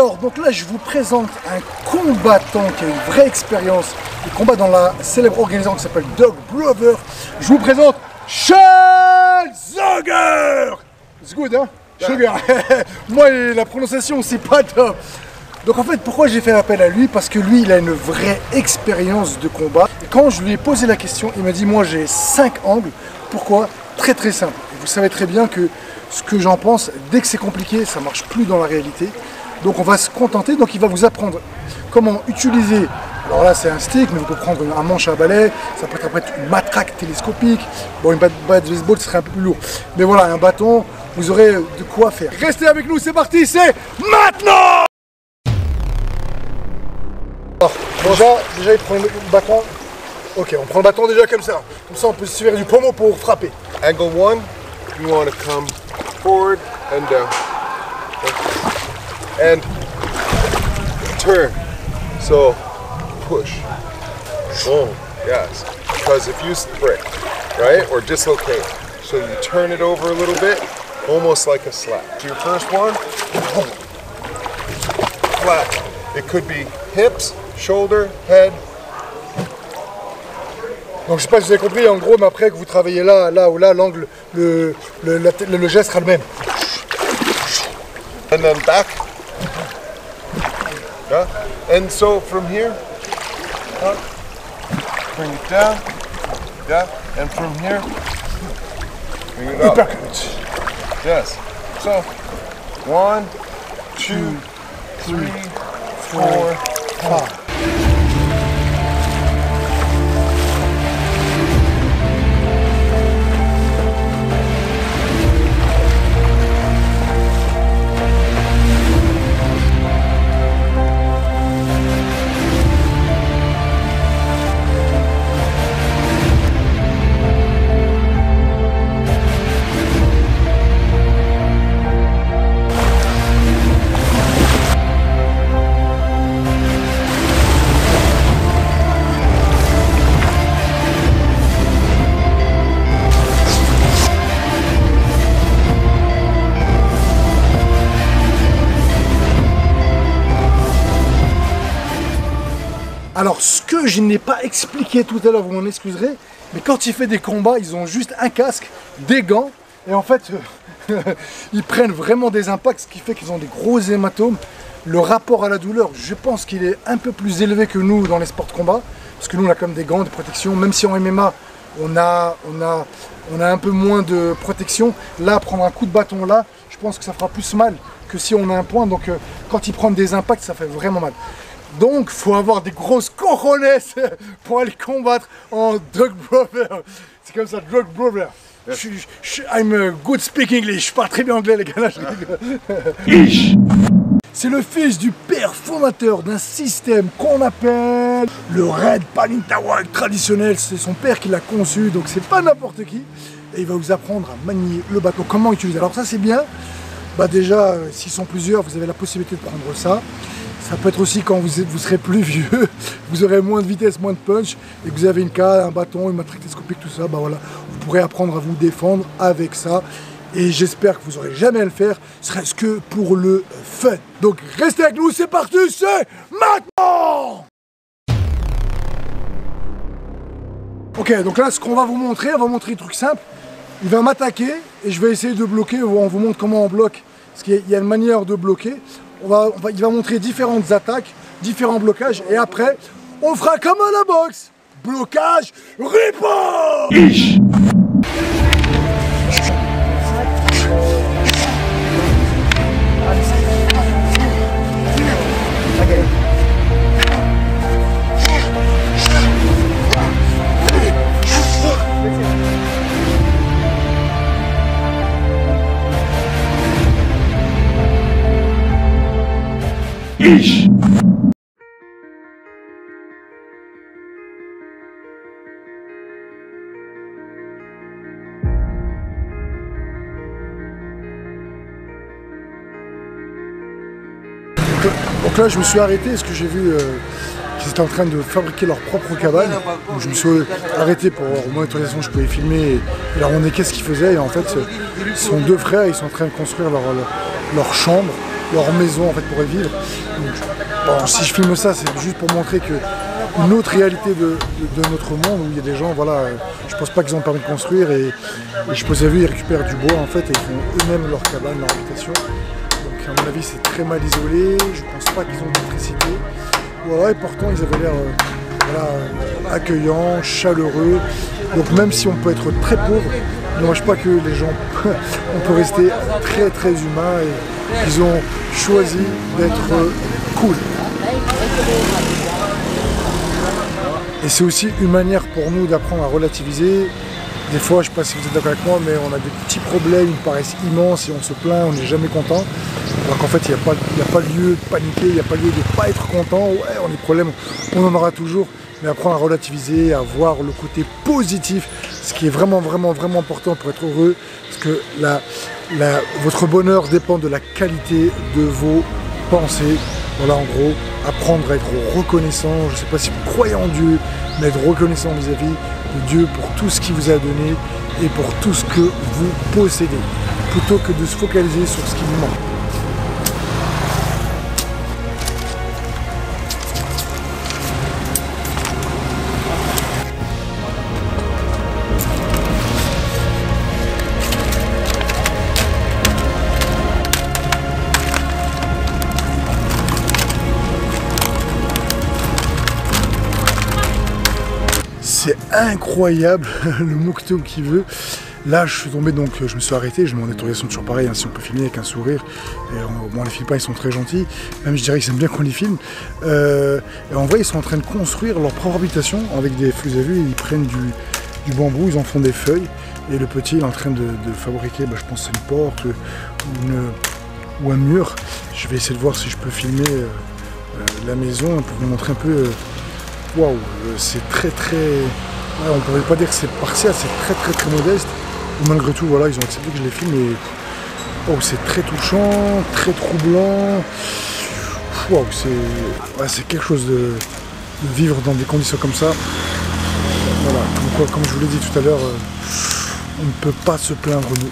Alors, donc là, je vous présente un combattant qui a une vraie expérience. Il combat dans la célèbre organisation qui s'appelle Dog Brother. Je vous présente Charles Zuger. C'est good, hein? Sugar. Moi, la prononciation, c'est pas top. Donc en fait, pourquoi j'ai fait appel à lui? Parce que lui, il a une vraie expérience de combat. Et quand je lui ai posé la question, il m'a dit, moi, j'ai 5 angles. Pourquoi? Très très simple. Et vous savez très bien que ce que j'en pense, dès que c'est compliqué, ça marche plus dans la réalité. Donc on va se contenter, donc il va vous apprendre comment utiliser, alors là c'est un stick, mais vous pouvez prendre un manche à balai, ça peut être après une matraque télescopique, bon une batte de baseball serait un peu plus lourd, mais voilà un bâton, vous aurez de quoi faire. Restez avec nous, c'est parti, c'est maintenant. Alors, déjà il prend le bâton, ok on prend le bâton déjà comme ça on peut se servir du pommeau pour frapper. Angle 1, you want to come forward and down. And turn. So push. Boom. Yes. Because if you break, right, or dislocate, so you turn it over a little bit, almost like a slap. So your first one, flat. It could be hips, shoulder, head. Donc je sais pas si vous avez compris, en gros, mais après que vous travaillez là ou là, l'angle, le geste sera le même. And then back. Yeah. And so from here, bring it down. Yeah. And from here, bring it up. Yes. So 1, 2, 3, 4, 5. Alors, ce que je n'ai pas expliqué tout à l'heure, vous m'en excuserez, mais quand il fait des combats, ils ont juste un casque, des gants, et en fait, ils prennent vraiment des impacts, ce qui fait qu'ils ont des gros hématomes. Le rapport à la douleur, je pense qu'il est un peu plus élevé que nous dans les sports de combat, parce que nous, on a comme des gants de protection, même si en MMA, on a un peu moins de protection. Là, prendre un coup de bâton là, je pense que ça fera plus mal que si on a un point, donc quand ils prennent des impacts, ça fait vraiment mal. Donc, faut avoir des grosses cojones pour aller combattre en Dog Brother. C'est comme ça, Dog Brother. I'm a good speak English. Je parle très bien anglais, les gars. Là, c'est le fils du père fondateur d'un système qu'on appelle le Red Palintawak traditionnel. C'est son père qui l'a conçu, donc c'est pas n'importe qui. Et il va vous apprendre à manier le bâton, comment utiliser. Alors ça, c'est bien. Bah déjà, s'ils sont plusieurs, vous avez la possibilité de prendre ça. Ça peut être aussi quand vous serez plus vieux, vous aurez moins de vitesse, moins de punch, et que vous avez une canne, un bâton, une matraque télescopique, tout ça, bah voilà, vous pourrez apprendre à vous défendre avec ça. Et j'espère que vous n'aurez jamais à le faire, serait-ce que pour le fun. Donc restez avec nous, c'est parti, c'est maintenant! Ok, donc là, ce qu'on va vous montrer, on va vous montrer un truc simple. Il va m'attaquer, et je vais essayer de bloquer, on vous montre comment on bloque, parce qu'il y a une manière de bloquer. Il va montrer différentes attaques, différents blocages, et après, on fera comme à la boxe. Blocage, riposte. Donc là je me suis arrêté parce que j'ai vu qu'ils étaient en train de fabriquer leur propre cabane. Donc je me suis arrêté pour avoir au moins l'autorisation, je pouvais filmer et leur demander qu'est-ce qu'ils faisaient. Et en fait ce sont deux frères, ils sont en train de construire leur chambre, leur maison en fait pour y vivre. Donc, bon, si je filme ça, c'est juste pour montrer que une autre réalité de notre monde où il y a des gens, voilà, je pense pas qu'ils ont le permis de construire et je pense à vu, ils récupèrent du bois en fait et ils font eux-mêmes leur cabane, leur habitation. Donc à mon avis c'est très mal isolé, je pense pas qu'ils ont d'électricité. Voilà, et pourtant ils avaient l'air voilà, accueillants, chaleureux. Donc même si on peut être très pauvre, il n'empêche pas que les gens, on peut rester très très humain et ils ont choisi d'être cool. Et c'est aussi une manière pour nous d'apprendre à relativiser. Des fois, je ne sais pas si vous êtes d'accord avec moi, mais on a des petits problèmes, ils paraissent immenses et on se plaint, on n'est jamais content. Alors qu'en fait, il n'y a pas lieu de paniquer, il n'y a pas lieu de ne pas être content. Ouais, on a des problèmes, on en aura toujours, mais apprendre à relativiser, à voir le côté positif, ce qui est vraiment, vraiment, vraiment important pour être heureux, parce que votre bonheur dépend de la qualité de vos pensées. Voilà, en gros, apprendre à être reconnaissant, je ne sais pas si vous croyez en Dieu, mais être reconnaissant vis-à-vis de Dieu pour tout ce qu'il vous a donné et pour tout ce que vous possédez, plutôt que de se focaliser sur ce qui vous manque. C'est incroyable le Mouktoum qui veut. Là je suis tombé, donc je me suis arrêté, je m'en ai autorisation toujours pareil, hein, si on peut filmer avec un sourire. Et bon, les Philippins ils sont très gentils, même je dirais qu'ils aiment bien qu'on les filme. Et en vrai ils sont en train de construire leur propre habitation avec des, vous avez vu, ils prennent du bambou, ils en font des feuilles. Et le petit il est en train de fabriquer, je pense c'est une porte ou un mur. Je vais essayer de voir si je peux filmer la maison pour vous montrer un peu. Waouh, c'est très très... Ouais, on ne pourrait pas dire que c'est partial, c'est très très très modeste. Et malgré tout, voilà, ils ont accepté que je les filme et... Oh, c'est très touchant, très troublant. Waouh, c'est quelque chose de vivre dans des conditions comme ça. Voilà, comme je vous l'ai dit tout à l'heure, on ne peut pas se plaindre nous.